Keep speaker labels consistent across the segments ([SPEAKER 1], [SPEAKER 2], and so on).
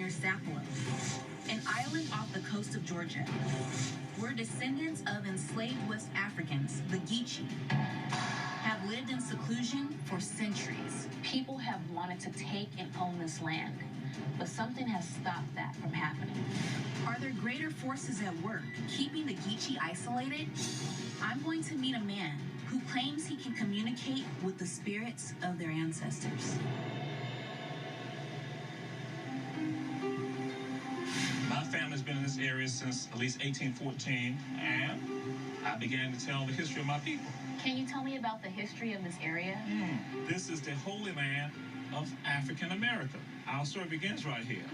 [SPEAKER 1] near Sapelo, an island off the coast of Georgia. We're descendants of enslaved West Africans, the Geechee, have lived in seclusion for centuries.
[SPEAKER 2] People have wanted to take and own this land, but something has stopped that from happening.
[SPEAKER 1] Are there greater forces at work, keeping the Geechee isolated? I'm going to meet a man who claims he can communicate with the spirits of their ancestors.
[SPEAKER 3] My family's been in this area since at least 1814, and I began to tell the history of my people.
[SPEAKER 2] Can you tell me about the history of this area?
[SPEAKER 3] This is the Holy Land of African America. Our story begins right here.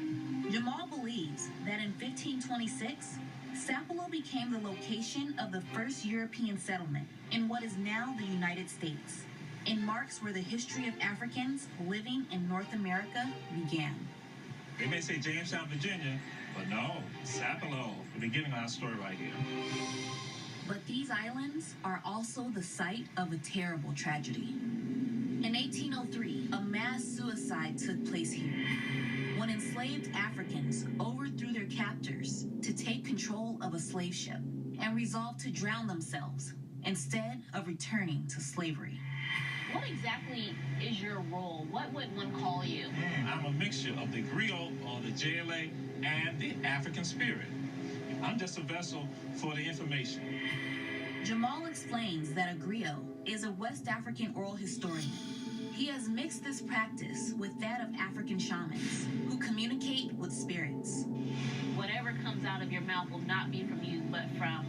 [SPEAKER 1] Jamal believes that in 1526, Sapelo became the location of the first European settlement in what is now the United States, and marks where the history of Africans living in North America began.
[SPEAKER 3] They may say Jamestown, Virginia, but no, Sapelo, the beginning of our story right here.
[SPEAKER 1] But these islands are also the site of a terrible tragedy. In 1803, a mass suicide took place here when enslaved Africans overthrew their captors to take control of a slave ship and resolved to drown themselves instead of returning to slavery.
[SPEAKER 2] What exactly is your role? What would one call you?
[SPEAKER 3] I'm a mixture of the griot, or the JLA, and the African spirit. I'm just a vessel for the information.
[SPEAKER 1] Jamal explains that a griot is a West African oral historian. He has mixed this practice with that of African shamans who communicate with spirits.
[SPEAKER 2] Whatever comes out of your mouth will not be from you, but from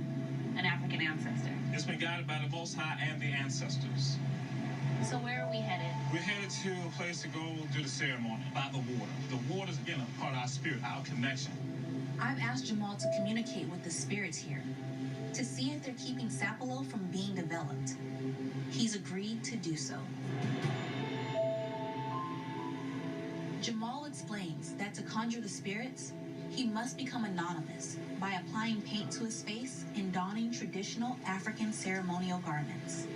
[SPEAKER 2] an African ancestor.
[SPEAKER 3] It's been guided by the Most High and the ancestors.
[SPEAKER 2] So where are we headed?
[SPEAKER 3] We're headed to a place to go do the ceremony by the water. The water's, again, a part of our spirit, our connection.
[SPEAKER 1] I've asked Jamal to communicate with the spirits here to see if they're keeping Sapelo from being developed. He's agreed to do so. Jamal explains that to conjure the spirits, he must become anonymous by applying paint to his face and donning traditional African ceremonial garments.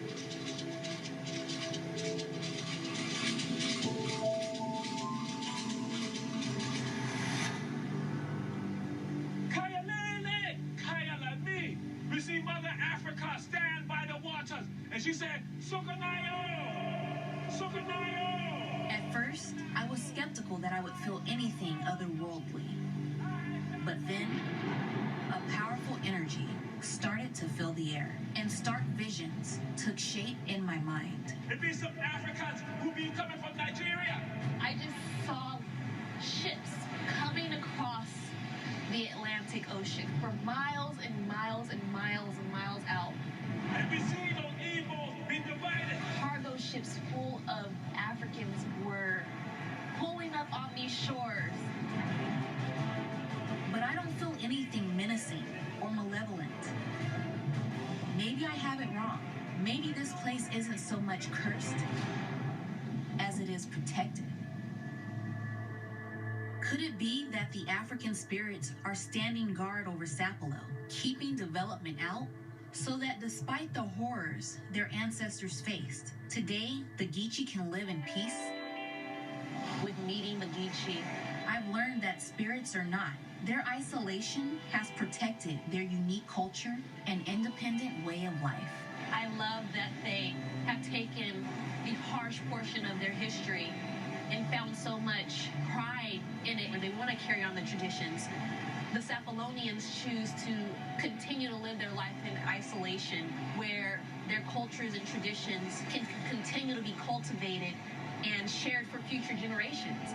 [SPEAKER 3] We see Mother Africa stand by the waters, and she said, Sukanayo! Sukanayo!
[SPEAKER 1] At first, I was skeptical that I would feel anything otherworldly. But then, a powerful energy started to fill the air, and stark visions took shape in my mind.
[SPEAKER 3] It be some Africans who be coming from Nigeria.
[SPEAKER 2] I just saw ships coming across the Atlantic Ocean for miles and miles and miles and miles out.
[SPEAKER 3] And we see those Ibos be divided.
[SPEAKER 2] Cargo ships full of Africans were pulling up on these shores.
[SPEAKER 1] But I don't feel anything menacing or malevolent. Maybe I have it wrong. Maybe this place isn't so much cursed as it is protected. Could it be that the African spirits are standing guard over Sapelo, keeping development out, so that despite the horrors their ancestors faced, today the Geechee can live in peace?
[SPEAKER 2] With meeting the Geechee,
[SPEAKER 1] I've learned that spirits are not. Their isolation has protected their unique culture and independent way of life.
[SPEAKER 2] I love that they have taken the harsh portion of their history and found so much pride in it, and they want to carry on the traditions. The Sapelonians choose to continue to live their life in isolation, where their cultures and traditions can continue to be cultivated and shared for future generations.